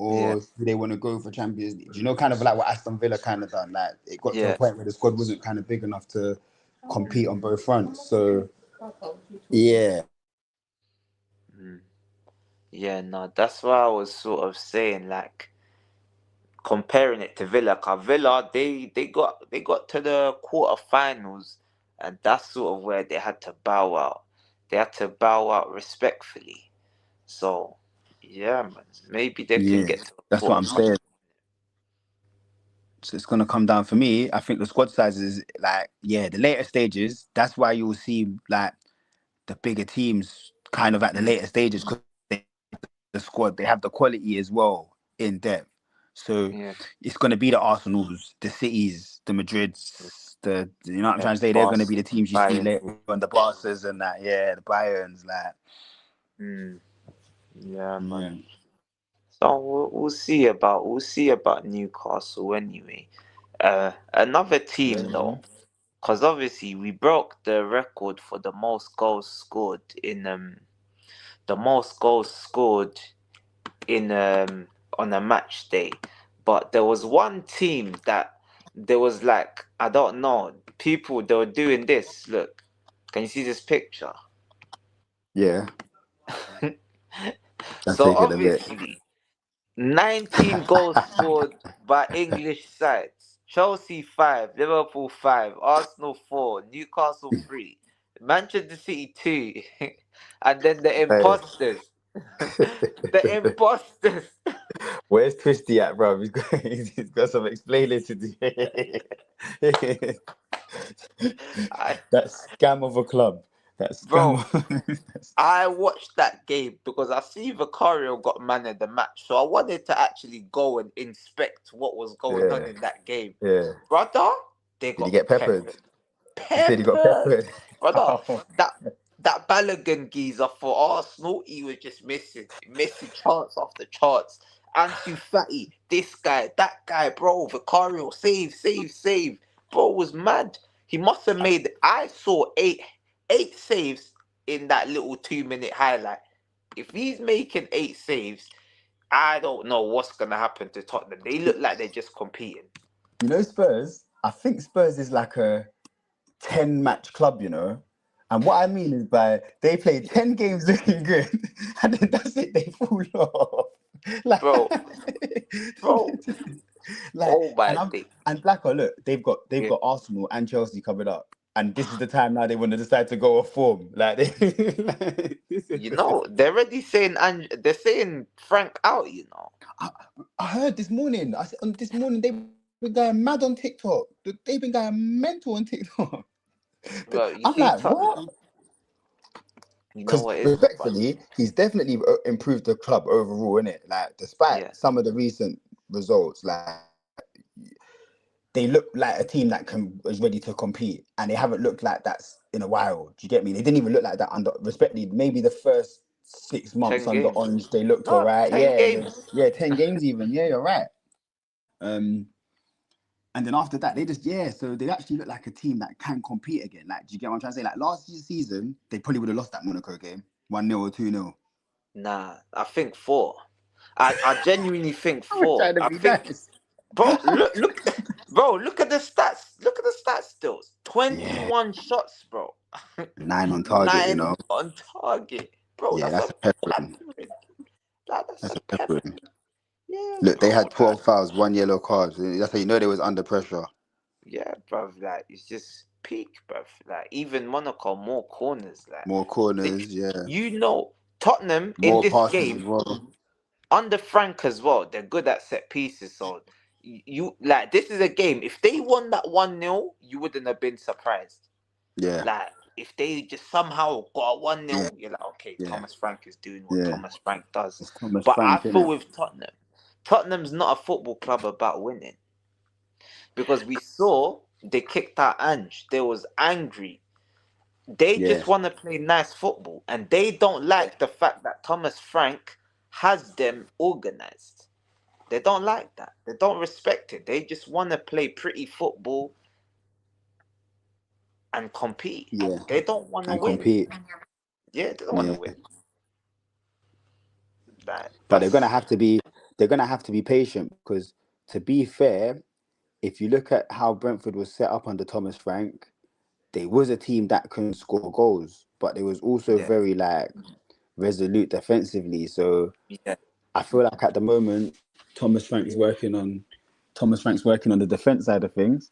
yeah, or do they want to go for Champions League? Do you know, kind of like what Aston Villa kind of done? Like it got to a yeah. point where the squad wasn't kind of big enough to compete on both fronts. So yeah, Mm. Yeah, no, that's why I was sort of saying, like, comparing it to Villa. 'Cause Villa, they got to the quarterfinals, and that's sort of where they had to bow out. They had to bow out respectfully. So, yeah, man, maybe they can yeah, get to the that's what I'm quarterfinals. saying. So it's gonna come down for me. I think the squad size is like, yeah, the later stages. That's why you'll see like the bigger teams kind of at the Mm, later stages because the squad, they have the quality as well in depth. So yeah, it's going to be the Arsenals, the Cities, the Madrids, you know what I'm yeah, trying to say? They're going to Barca, be the teams you see Bayern. later on, the Barca's and that, yeah, the Bayerns, like, Mm, yeah, man. yeah. So we'll see about Newcastle anyway. Another Yeah, team man. though, because obviously we broke the record for the most goals scored in on a match day. But there was one team that there was like, I don't know, people they were doing this. Look, can you see this picture? Yeah, I'll So take it a bit. obviously 19 goals scored by English sides. Chelsea 5, Liverpool 5, Arsenal 4, Newcastle 3, Manchester City 2, and then the Hey. imposters. The imposters. Where's Twisty at, bro? He's got some explaining to do. I, That scam of a club. That scam bro, of... I watched that game because I see Vicario got man of the match. So I wanted to actually go and inspect what was going on Yeah, in that game. yeah. Brother, they Did he got get peppered? peppered. You said he got Peppered. peppered. Brother, Oh. that that Balogun geezer for Arsenal, he was just missing chance after chance. Ansu Fati, this guy, that guy, bro, Vicario, save, save, save. Bro was mad. He must have made. I saw eight saves in that little 2-minute highlight. If he's making 8 saves, I don't know what's gonna happen to Tottenham. They look like they're just competing. You know, Spurs, I think Spurs is like a 10-match club, you know? And what I mean is by they play 10 games looking good, and then that's it, they fall off. Like, bro, bro. like, Oh my day. and Blacker, look, they've got Yeah. Arsenal and Chelsea covered up, and this is the time now they want to decide to go off form. Like, this is You know, they're already saying they're saying Frank out. You know, I heard this morning. This morning they've been going mad on TikTok. They've been going mental on TikTok. bro. You I'm see, like, Tottenham. what? You know Because what it is, but respectfully, he's definitely improved the club overall, innit? Like, despite yeah, some of the recent results, like they look like a team that is ready to compete, and they haven't looked like that's in a while. Do you get me? They didn't even look like that under respectfully. Maybe the first 6 months 10 under games. Orange, they looked all No, right. 10 Yeah, games. yeah, 10 games even. Yeah, you're right. And then after that, so they actually look like a team that can compete again. Like, do you get what I'm trying to say? Like last season, they probably would have lost that Monaco game, 1-0 or 2-0. Nah, I think 4. I genuinely think I was 4. trying to I be think, nice. bro, look, bro, look at the stats. Look at the stats still. Yeah, 21 shots, bro. 9 on target, 9 on target. Bro, Yeah, that's that's a a peppering. peppering. Like, that's That's a a pepper. peppering. Yeah, Look, they bro. had 12 fouls, 1 yellow card. That's how you know they was under pressure. Yeah, bruv, like it's just peak, bruv. Like even Monaco, more corners. Like More they, corners, yeah. you know, Tottenham in More this passes as game well. under Frank as well. They're good at set pieces. So you like this is a game. If they won that 1-0, you wouldn't have been surprised. Yeah, Like if they just somehow got a one yeah, 0 you're like, okay, yeah, Thomas Frank is doing what yeah. Thomas Frank does. It's Thomas But I Frank, feel innit? with Tottenham's not a football club about winning. Because we saw they kicked out Ange. They was angry. They Yeah, just want to play nice football, and they don't like the fact that Thomas Frank has them organized. They don't like that. They don't respect it. They just want to play pretty football and compete. yeah. They don't want to And win. compete. Yeah, they don't want Yeah. to win. Like But they're that's gonna have to be patient because to be fair, if you look at how Brentford was set up under Thomas Frank, they was a team that can score goals, but they was also yeah, very like resolute defensively. So yeah, I feel like at the moment Thomas Frank's working on the defense side of things,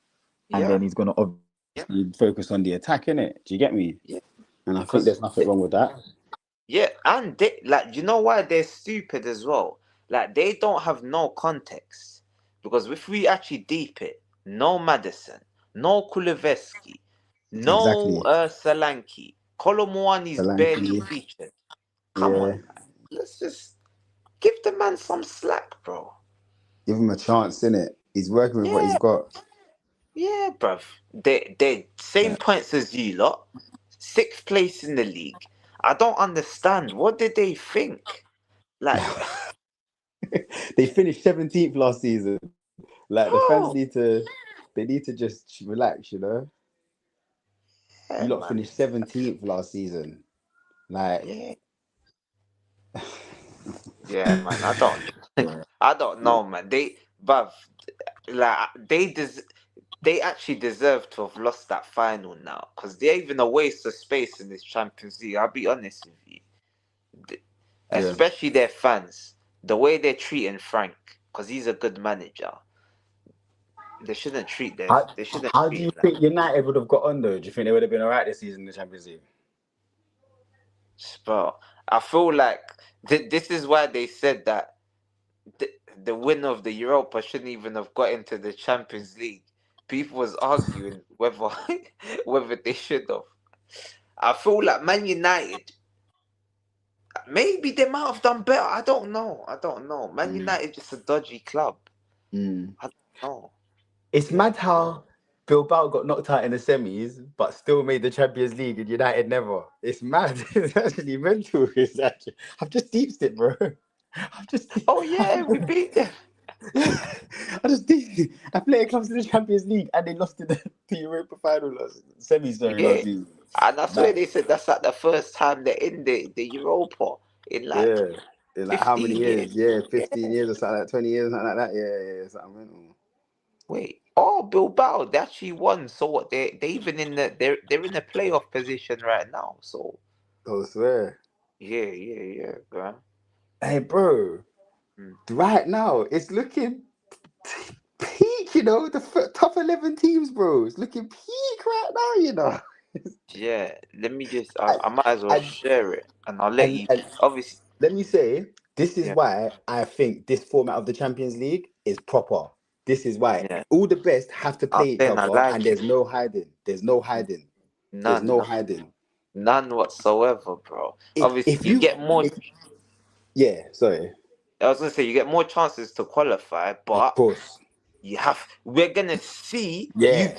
and yeah, then he's gonna obviously focus on the attack, innit? Do you get me? yeah. And I think Because there's nothing wrong with that. yeah, and they like you know why they're stupid as well. Like they don't have no context because if we actually deep it, no Madison, no Kuleveski, no Exactly. Solanke, Kolomwani's barely Solanke, featured. Come on, yeah. man. Let's just give the man some slack, bro. Give him a chance, innit? He's working with what he's Yeah, got. yeah, bruv. They same Yeah. points as you lot, 6th place in the league. I don't understand. What did they think? Like, They finished 17th last season. Like the fans bro. need to just relax, you know. Yeah, You lot man. finished 17th last season. Like Yeah, yeah, man. I don't, yeah, I don't yeah. know, man. But like, they actually deserve to have lost that final now, because they're even a waste of space in this Champions League. I'll be honest with you, Th- Yeah. especially their fans, the way they're treating Frank, because he's a good manager. They shouldn't treat their, How, they shouldn't how do treat you him like. think United would have got on though? Do you think they would have been alright this season in the Champions League? Bro, I feel like this is why they said that the, the winner of the Europa shouldn't even have got into the Champions League. People was arguing whether whether they should have. I feel like Man United, maybe they might have done better. I don't know. I don't know. Man United just a dodgy club. Mm. I don't know. It's Yeah. mad how Bilbao got knocked out in the semis, but still made the Champions League, and United never. It's mad. It's actually mental. It's actually, I've just deeped it, bro. I've just, Oh yeah, we beat them. I just think a player comes to the Champions League and they lost in the Europa final semis sorry Yeah. last season. And I swear Like, they said that's like the first time they're in the Europa in like yeah. In like how many 15 years. years? Yeah, Yeah. 15 years or something like 20 years, something like that. Yeah, yeah, something mental. Wait. Oh, Bilbao, they actually won. So what? They even in they're in the playoff position right now. So I swear. yeah, bro. Hey, bro. Mm. Right now, it's looking peak. You know, the top 11 teams, bro. It's looking peak right now. You know. Yeah, let me just. And, I might as well and, share it, and I'll let you. and Obviously, let me say, this is yeah, why I think this format of the Champions League is proper. This is why yeah. all the best have to I'm play each saying I other, and like it. there's no hiding. There's no hiding. There's None, no none, hiding. none whatsoever, bro. Obviously, If you you, get more. yeah, sorry, I was gonna say you get more chances to qualify, of but course, you have. We're gonna see. You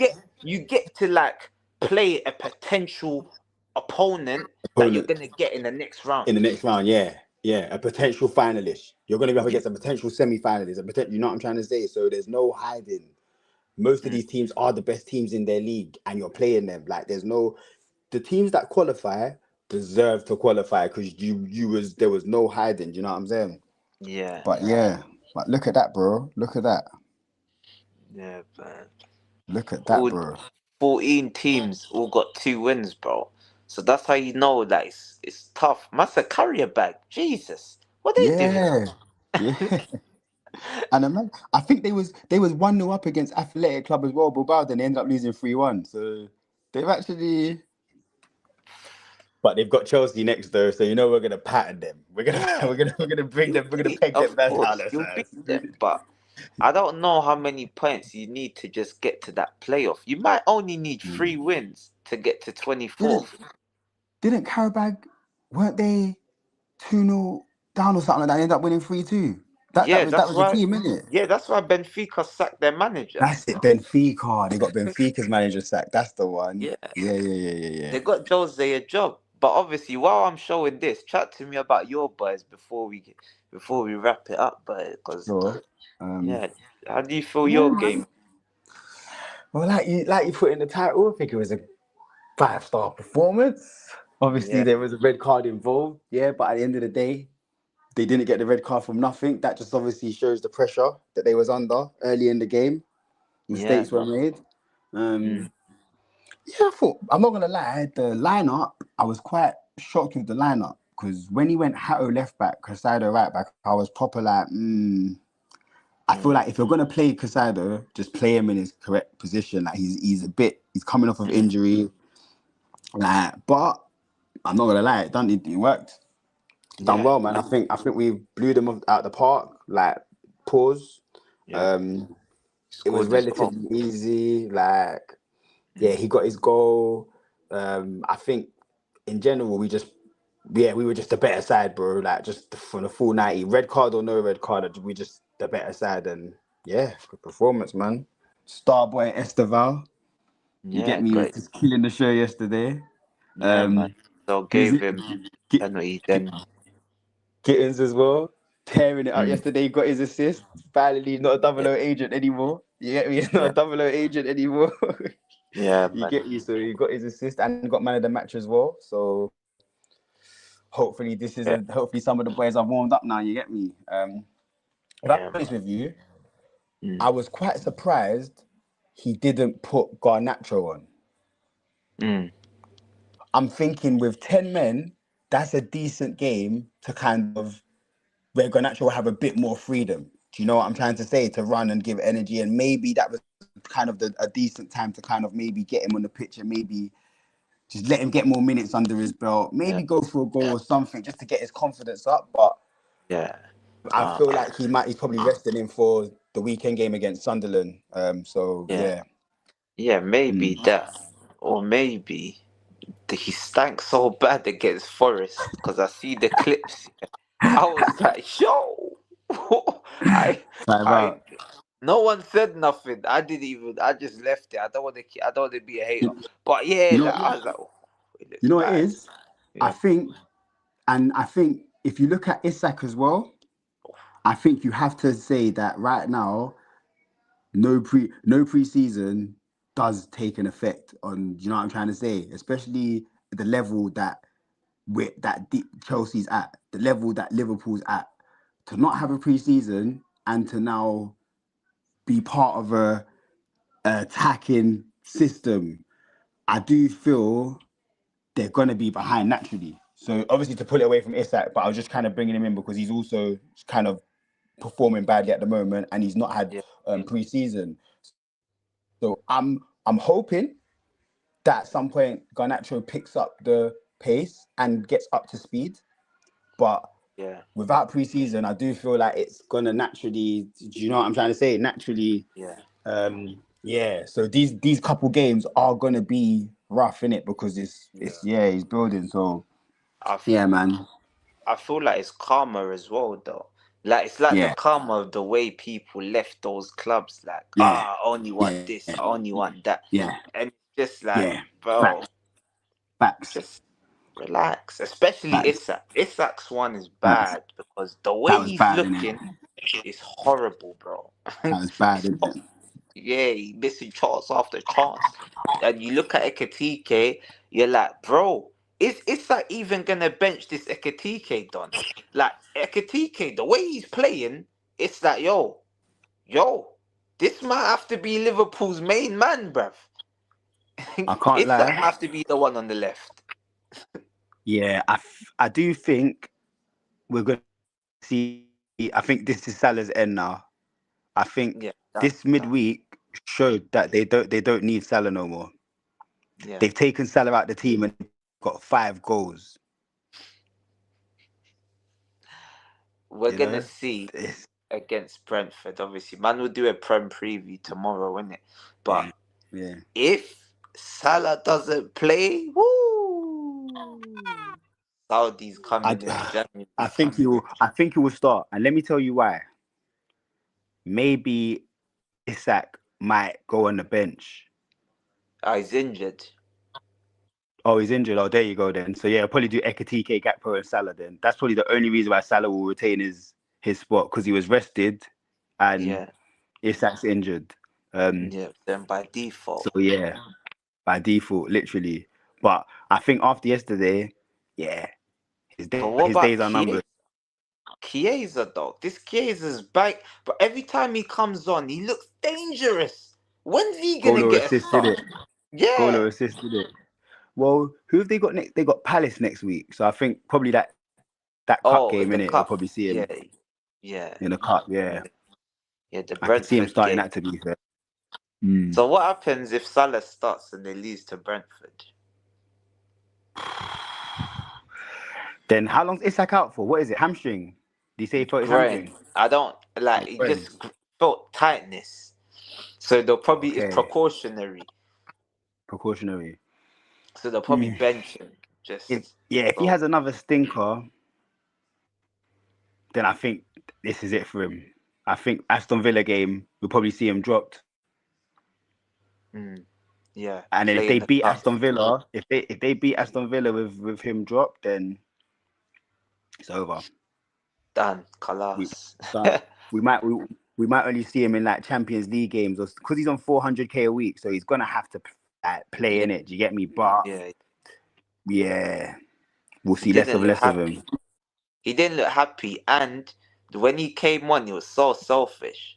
yeah, get to like play a potential opponent that you're opponent gonna get in the next round. in the next round, yeah, yeah, a potential finalist. You're going to be up Yeah. against a potential semi-finalist, a potential. You know what I'm trying to say? So there's no hiding. Most of Mm. these teams are the best teams in their league, and you're playing them. Like there's no the teams that qualify deserve to qualify because there was no hiding. Do you know what I'm saying? Yeah. But yeah, but look at that, bro. Look at that. Yeah, man. Look at that, All bro. 14 teams all got 2 wins, bro. So that's how you know that it's tough. Must a carrier bag. Jesus. What they doing? Yeah, yeah. And I think they was 1-0 up against Athletic Club as well, Bilbao. Then they ended up losing 3-1. So they've actually, but they've got Chelsea next though. So you know we're gonna pattern them. We're gonna Yeah. we're gonna bring them. We're gonna peg them Of down course, the you'll beat size. them, but I don't know how many points you need to just get to that playoff. You might only need 3 wins to get to Didn't 24th. didn't Karabag, weren't they 2-0 down or something like that? They ended up winning 3-2. That that Yeah, was that that's was the why. team, isn't it? Yeah, that's why Benfica sacked their manager. That's it, Benfica. They got Benfica's manager sacked. That's the one. Yeah, Yeah. they got Jose a job. But obviously, while I'm showing this, chat to me about your boys before we wrap it up, but because Sure. yeah, how do you feel Yeah, your man. game? Well, like you put in the title, I think it was a 5-star performance. Obviously, Yeah, there was a red card involved, yeah, but at the end of the day, they didn't get the red card from nothing. That just obviously shows the pressure that they was under early in the game. yeah, Mistakes were man. made. Mm, Yeah, I thought, I'm not gonna lie, the lineup, I was quite shocked with the lineup because when he went Hato left back, Casado right back, I was proper like, I feel mm, like if you're gonna play Casado, just play him in his correct position. Like he's coming off of mm. injury. Like, but I'm not gonna lie, it worked. Done Yeah, well, man. I think we blew them out the park. Like, pause. yeah. Um, it was Scored his goal. relatively easy. Like, yeah, Mm, he got his goal. I think in general we were just the better side, bro. Like just from the full 90, red card or no red card, we just the better side, and yeah, good performance, man. Starboy Esteval, you get yeah, me, was great. just killing the show yesterday. Yeah, man. Um, So who's gave it? him Gi- penalty Gi- then. Gittins as well, tearing it up Mm, yesterday. He got his assist. Finally, he's not a double yeah, O agent anymore. You get me? He's not a yeah, double O agent anymore. yeah, You man. get me? So he got his assist and got man of the match as well. So Yeah, hopefully some of the boys are warmed up now. You get me? If I'm yeah, honest man. with you, Mm, I was quite surprised he didn't put Garnacho on. mm, I'm thinking with 10 men, that's a decent game to kind of where Garnacho will have a bit more freedom. Do you know what I'm trying to say? To run and give energy, and maybe that was kind of a decent time to kind of maybe get him on the pitch and maybe just let him get more minutes under his belt. yeah, Maybe go for a goal or something just to get his confidence up. But yeah. I Uh, feel like he's probably resting him for the weekend game against Sunderland. So yeah, yeah. yeah. Maybe Mm. that, or maybe he stank so bad against Forest because I see the clips. I was like, yo, I, Time I, out. no one said nothing. I didn't even. I just left it. I don't want to. I don't want to be a hater. But yeah, You know, like, I was like, oh, it you looks know what it bad. is? I Yeah, think, I think if you look at Isak as well, I think you have to say that right now, no preseason does take an effect on. You know what I'm trying to say? Especially the level that Chelsea's at, the level that Liverpool's at. To not have a preseason and to now be part of attacking system, I do feel they're gonna be behind naturally. So obviously to pull it away from Isak, but I was just kind of bringing him in because he's also kind of performing badly at the moment, and he's not had Yeah. pre-season. So I'm hoping that at some point Garnacho picks up the pace and gets up to speed. But Yeah. without pre-season, I do feel like it's gonna naturally. Do you know what I'm trying to say? Naturally, Yeah. yeah. So these couple games are gonna be rough in it because it's he's building. So I f- yeah, man. I feel like it's karma as well, though. Like it's like the Yeah, karma of the way people left those clubs. Like, yeah, I only want yeah, this, I only want that, yeah, and it's just like, yeah. bro, Facts, just relax. Especially facts. Isak. Isak's one is Facts. bad because the way That was he's bad, innit? looking is horrible, bro. That was bad, It's isn't it? Yeah, he missing chance after chance. And you look at Ekatike, you're like, bro, is that even gonna bench this Ekatike, Don? Like Ekatike, the way he's playing, it's like, yo, this might have to be Liverpool's main man, bruv. I can't It's that lie. have to be the one on the left. Yeah, I do think we're gonna see. I think this is Salah's end now. I think Yeah, done, this done. midweek showed that they don't need Salah no more. Yeah. They've taken Salah out the team and got 5 goals. We're You gonna know, see it's, against Brentford, obviously. Man, we'll do a Prem preview tomorrow, innit? yeah, But yeah. if Salah doesn't play, woo! Saudi's coming in I January. I think he will. I think he will start, and let me tell you why. Maybe Isak might go on the bench. He's injured. Oh, he's injured. Oh, there you go then. So yeah, I'll probably do Ekatike, Gakpo, and Salah then. That's probably the only reason why Salah will retain his spot because he was rested, and Yeah, Isak's injured. yeah. Then by So default. yeah, by default, literally. But I think after yesterday, yeah, But what his about days are Chiesa? numbered. Chiesa, dog. This Chiesa's back, but every time he comes on, he looks dangerous. When's he Goal gonna or get a assist, did start? it? Goal or Yeah. assist, did it? Well, who have they got next? They got Palace next week. So I think probably that cup Oh, game the in it, you'll cup. probably see him Yeah, yeah, in the cup. Yeah, yeah. The I could see him Brentford starting game. that. To be fair. Mm. So what happens if Salah starts and they lose to Brentford? Then how long's Isak out for? What is it? Hamstring? Did he say he felt his Brain. hamstring? I don't like. Oh, It brain. just felt tightness. So they'll probably it's Okay, precautionary. precautionary. So they'll probably Mm. bench him. Just If he so has another stinker, then I think this is it for him. I think Aston Villa game, we'll probably see him dropped. yeah. And then if Play they in the beat cup. Aston Villa, if they beat Aston Villa with him dropped, then it's over. Done. We Kalas. we might we might only see him in like Champions League games, or because he's on 400k a week, so he's gonna have to play Yeah, in it. Do you get me? But yeah. yeah, we'll He see less didn't of look less of him. happy. He didn't look happy, and when he came on, he was so selfish.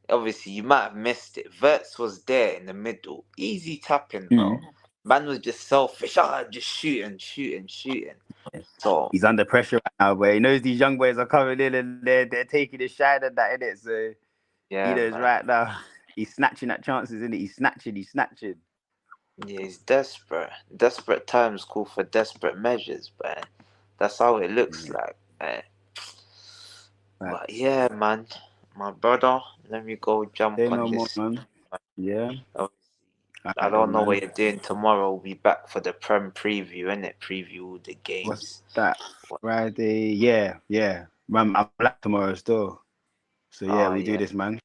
Obviously, you might have missed it. Verts was there in the middle, easy tapping, bro. Man was just selfish. Just shooting. So He's under pressure right now, but he knows these young boys are coming in and they're taking his shine and that in it. So he yeah, knows man. right now he's snatching at chances in it. He's snatching. Yeah, he's desperate. Desperate times call for desperate measures, man. That's how it looks like, man. But Facts. yeah, man, my brother, let me go Say jump no on more, this. man. Yeah. I Alright don't then, know what man. you're doing tomorrow. We'll be back for the Prem preview, innit? Preview all the What's games. that? Friday? Yeah. I'm black tomorrow still. So yeah, we do Yeah. this, man.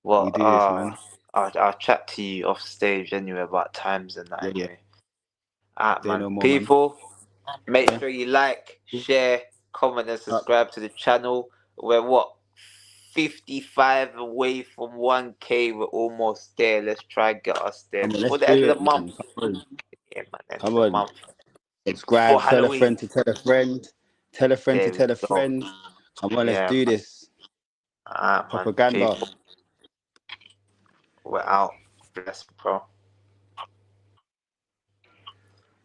Well, We do this, man. I'll chat to you off stage anyway about times and that Yeah. anyway. Alright, Say man. no more, man. People, make Yeah. sure you like, share, comment, and Up. subscribe to the channel. We're 55 away from 1K. We're almost there. Let's try and get us there Come on, before let's the do end of it, the month. man. Come on. Yeah, man, end of Come the on. month. Before Subscribe, tell a Halloween. friend to tell a friend. Tell a friend to There we tell a go. friend. Come on, let's Yeah, do man. this. Alright, man. Propaganda. People, we're out. bless, bro.